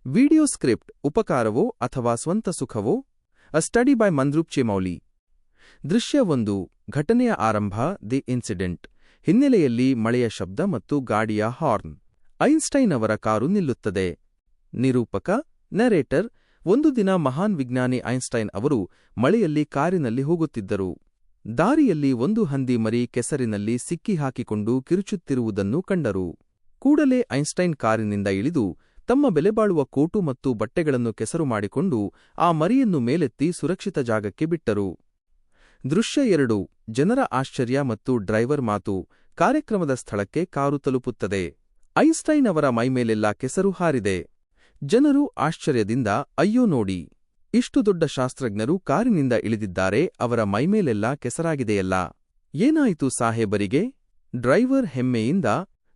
Video script ಉಪಕಾರವೋ ಅಥವಾ ಸ್ವಂತ ಸುಖವೋ? A study by ಮಂದ್ರೂಪ್ ಚೇಮೌಲಿ. ದೃಶ್ಯ 1. ಘಟನೆಯ ಆರಂಭ. The incident. ಹಿನ್ನೆಲೆಯಲ್ಲಿ ಮಳೆಯ ಶಬ್ದ ಮತ್ತು ಗಾಡಿಯ ಹಾರ್ನ್. ಐನ್ಸ್ಟೈನ್ ಅವರ ಕಾರು ನಿಲ್ಲುತ್ತದೆ. ನಿರೂಪಕ ನರೇಟರ್. ಒಂದು ದಿನ ಮಹಾನ್ ವಿಜ್ಞಾನಿ ಐನ್ಸ್ಟೈನ್ ಅವರು ಮಳೆಯಲ್ಲಿ ಕಾರಿನಲ್ಲಿ ಹೋಗುತ್ತಿದ್ದರು. ದಾರಿಯಲ್ಲಿ ಒಂದು ಹಂದಿ ಮರಿ ಕೆಸರಿನಲ್ಲಿ ಸಿಕ್ಕಿ ಹಾಕಿಕೊಂಡು ಕಿರುಚುತ್ತಿರುವುದನ್ನು ಕಂಡರು. ಕೂಡಲೇ ಐನ್ಸ್ಟೈನ್ ಕಾರಿನಿಂದ ಇಳಿದು ತಮ್ಮ ಬೆಲೆಬಾಳುವ ಕೋಟು ಮತ್ತು ಬಟ್ಟೆಗಳನ್ನು ಕೆಸರು ಮಾಡಿಕೊಂಡು ಆ ಮರಿಯನ್ನು ಮೇಲೆತ್ತಿ ಸುರಕ್ಷಿತ ಜಾಗಕ್ಕೆ ಬಿಟ್ಟರು. ದೃಶ್ಯ 2. ಜನರ ಆಶ್ಚರ್ಯ ಮತ್ತು ಡ್ರೈವರ್ ಮಾತು. ಕಾರ್ಯಕ್ರಮದ ಸ್ಥಳಕ್ಕೆ ಕಾರು ತಲುಪುತ್ತದೆ. ಐನ್ಸ್ಟೈನ್ ಅವರ ಮೈಮೇಲೆಲ್ಲ ಕೆಸರು ಹಾರಿದೆ. ಜನರು ಆಶ್ಚರ್ಯದಿಂದ, ಅಯ್ಯೋ ನೋಡಿ, ಇಷ್ಟು ದೊಡ್ಡ ಶಾಸ್ತ್ರಜ್ಞರು ಕಾರಿನಿಂದ ಇಳಿದಿದ್ದಾರೆ, ಅವರ ಮೈಮೇಲೆಲ್ಲ ಕೆಸರಾಗಿದೆಯಲ್ಲ, ಏನಾಯಿತು ಸಾಹೇಬರಿಗೆ? ಡ್ರೈವರ್ ಹೆಮ್ಮೆಯಿಂದ,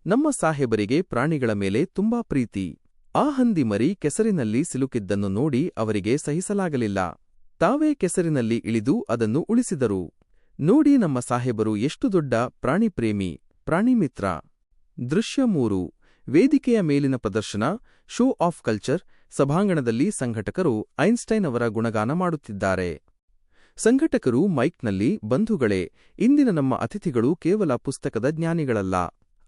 ನಮ್ಮ ಸಾಹೇಬರಿಗೆ ಪ್ರಾಣಿಗಳ ಮೇಲೆ ತುಂಬಾ ಪ್ರೀತಿ. ಆ ಹಂದಿ ಮರಿ ಕೆಸರಿನಲ್ಲಿ ಸಿಲುಕಿದ್ದನ್ನು ನೋಡಿ ಅವರಿಗೆ ಸಹಿಸಲಾಗಲಿಲ್ಲ. ತಾವೇ ಕೆಸರಿನಲ್ಲಿ ಇಳಿದು ಅದನ್ನು ಉಳಿಸಿದರು. ನೋಡಿ ನಮ್ಮ ಸಾಹೇಬರು ಎಷ್ಟು ದೊಡ್ಡ ಪ್ರಾಣಿಪ್ರೇಮಿ, ಪ್ರಾಣಿಮಿತ್ರ. ದೃಶ್ಯ 3. ವೇದಿಕೆಯ ಮೇಲಿನ ಪ್ರದರ್ಶನ. Show of culture. ಸಭಾಂಗಣದಲ್ಲಿ ಸಂಘಟಕರು ಐನ್ಸ್ಟೈನ್ ಅವರ ಗುಣಗಾನ ಮಾಡುತ್ತಿದ್ದಾರೆ. ಸಂಘಟಕರು ಮೈಕ್ನಲ್ಲಿ, ಬಂಧುಗಳೇ, ಇಂದಿನ ನಮ್ಮ ಅತಿಥಿಗಳು ಕೇವಲ ಪುಸ್ತಕದ ಜ್ಞಾನಿಗಳಲ್ಲ,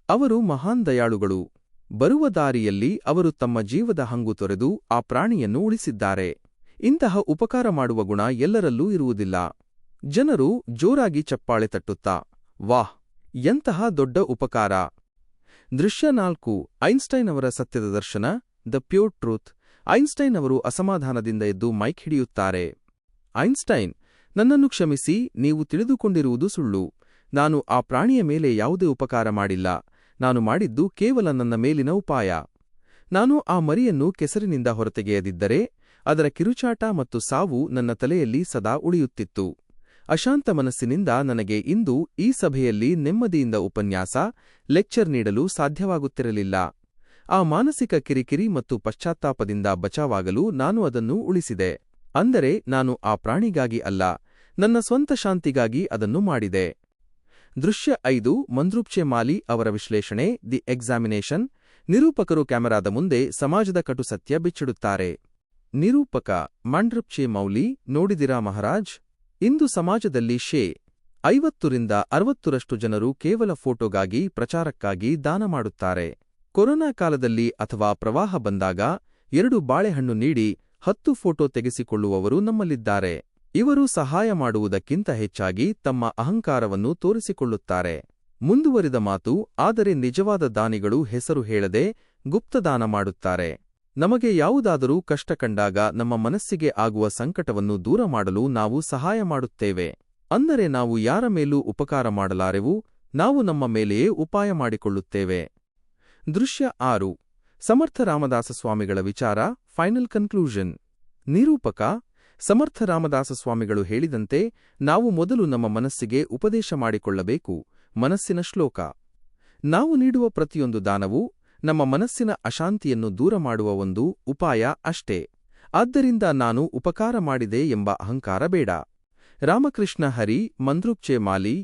ಅವರು ಮಹಾನ್ ದಯಾಳುಗಳು. ಬರುವ ದಾರಿಯಲ್ಲಿ ಅವರು ತಮ್ಮ ಜೀವದ ಹಂಗು ತೊರೆದು ಆ ಪ್ರಾಣಿಯನ್ನು ಉಳಿಸಿದ್ದಾರೆ. ಇಂತಹ ಉಪಕಾರ ಮಾಡುವ ಗುಣ ಎಲ್ಲರಲ್ಲೂ ಇರುವುದಿಲ್ಲ. ಜನರು ಜೋರಾಗಿ ಚಪ್ಪಾಳೆ ತಟ್ಟುತ್ತಾ, ವಾಹ್, ಎಂತಹ ದೊಡ್ಡ ಉಪಕಾರ. ದೃಶ್ಯ 4. ಐನ್ಸ್ಟೈನ್ ಅವರ ಸತ್ಯದ ದರ್ಶನ. The pure truth. ಐನ್ಸ್ಟೈನ್ ಅವರು ಅಸಮಾಧಾನದಿಂದ ಎದ್ದು ಮೈಕ್ ಹಿಡಿಯುತ್ತಾರೆ. ಐನ್ಸ್ಟೈನ್, ನನ್ನನ್ನು ಕ್ಷಮಿಸಿ, ನೀವು ತಿಳಿದುಕೊಂಡಿರುವುದು ಸುಳ್ಳು. ನಾನು ಆ ಪ್ರಾಣಿಯ ಮೇಲೆ ಯಾವುದೇ ಉಪಕಾರ ಮಾಡಿಲ್ಲ. ನಾನು ಮಾಡಿದ್ದು ಕೇವಲ ನನ್ನ ಮೇಲಿನ ಉಪಾಯ. ನಾನು ಆ ಮರಿಯನ್ನು ಕೆಸರಿನಿಂದ ಹೊರತೆಗೆಯದಿದ್ದರೆ ಅದರ ಕಿರುಚಾಟ ಮತ್ತು ಸಾವು ನನ್ನ ತಲೆಯಲ್ಲಿ ಸದಾ ಉಳಿಯುತ್ತಿತ್ತು. ಅಶಾಂತ ಮನಸ್ಸಿನಿಂದ ನನಗೆ ಇಂದು ಈ ಸಭೆಯಲ್ಲಿ ನೆಮ್ಮದಿಯಿಂದ ಉಪನ್ಯಾಸ, ಲೆಕ್ಚರ್ ನೀಡಲು ಸಾಧ್ಯವಾಗುತ್ತಿರಲಿಲ್ಲ. ಆ ಮಾನಸಿಕ ಕಿರಿಕಿರಿ ಮತ್ತು ಪಶ್ಚಾತ್ತಾಪದಿಂದ ಬಚಾವಾಗಲು ನಾನು ಅದನ್ನು ಉಳಿಸಿದೆ. ಅಂದರೆ ನಾನು ಆ ಪ್ರಾಣಿಗಾಗಿ ಅಲ್ಲ, ನನ್ನ ಸ್ವಂತ ಶಾಂತಿಗಾಗಿ ಅದನ್ನು ಮಾಡಿದೆ. ದೃಶ್ಯ 5. ಮಂದ್ರೂಪ್ ಚೇಮಾಲಿ ಅವರ ವಿಶ್ಲೇಷಣೆ. The examination. ನಿರೂಪಕರು ಕ್ಯಾಮೆರಾದ ಮುಂದೆ ಸಮಾಜದ ಕಟು ಸತ್ಯ ಬಿಚ್ಚಿಡುತ್ತಾರೆ. ನಿರೂಪಕ ಮಂದ್ರೂಪ್ ಚೇಮೌಲಿ. ನೋಡಿದಿರಾ ಮಹಾರಾಜ್, ಇಂದು ಸಮಾಜದಲ್ಲಿ 50-60% ಜನರು ಕೇವಲ ಫೋಟೋಗಾಗಿ, ಪ್ರಚಾರಕ್ಕಾಗಿ ದಾನ ಮಾಡುತ್ತಾರೆ. ಕೊರೋನಾ ಕಾಲದಲ್ಲಿ ಅಥವಾ ಪ್ರವಾಹ ಬಂದಾಗ 2 ಬಾಳೆಹಣ್ಣು ನೀಡಿ 10 ಫೋಟೋ ತೆಗೆಸಿಕೊಳ್ಳುವವರು ನಮ್ಮಲ್ಲಿದ್ದಾರೆ. ಇವರು ಸಹಾಯ ಮಾಡುವುದಕ್ಕಿಂತ ಹೆಚ್ಚಾಗಿ ತಮ್ಮ ಅಹಂಕಾರವನ್ನು ತೋರಿಸಿಕೊಳ್ಳುತ್ತಾರೆ. ಮುಂದುವರಿದ ಮಾತು. ಆದರೆ ನಿಜವಾದ ದಾನಿಗಳು ಹೆಸರು ಹೇಳದೆ ಗುಪ್ತದಾನ ಮಾಡುತ್ತಾರೆ. ನಮಗೆ ಯಾವುದಾದರೂ ಕಷ್ಟ ಕಂಡಾಗ ನಮ್ಮ ಮನಸ್ಸಿಗೆ ಆಗುವ ಸಂಕಟವನ್ನು ದೂರ ಮಾಡಲು ನಾವು ಸಹಾಯ ಮಾಡುತ್ತೇವೆ. ಅಂದರೆ ನಾವು ಯಾರ ಮೇಲೂ ಉಪಕಾರ ಮಾಡಲಾರೆವು, ನಾವು ನಮ್ಮ ಮೇಲೆಯೇ ಉಪಾಯ ಮಾಡಿಕೊಳ್ಳುತ್ತೇವೆ. ದೃಶ್ಯ 6. ಸಮರ್ಥ ರಾಮದಾಸ ಸ್ವಾಮಿಗಳ ವಿಚಾರ. Final conclusion. ನಿರೂಪಕ. ಸಮರ್ಥ ರಾಮದಾಸ ಸ್ವಾಮಿಗಳು ಹೇಳಿದಂತೆ ನಾವು ಮೊದಲು ನಮ್ಮ ಮನಸ್ಸಿಗೆ ಉಪದೇಶ ಮಾಡಿಕೊಳ್ಳಬೇಕು. ಮನಸ್ಸಿನ ಶ್ಲೋಕ. ನಾವು ನೀಡುವ ಪ್ರತಿಯೊಂದು ದಾನವೂ ನಮ್ಮ ಮನಸ್ಸಿನ ಅಶಾಂತಿಯನ್ನು ದೂರ ಮಾಡುವ ಒಂದು ಉಪಾಯ ಅಷ್ಟೇ. ಆದ್ದರಿಂದ ನಾನು ಉಪಕಾರ ಮಾಡಿದೆ ಎಂಬ ಅಹಂಕಾರ ಬೇಡ. ರಾಮಕೃಷ್ಣ ಹರಿ. ಮಂದ್ರೂಪ್ ಚೇಮಾಲಿ.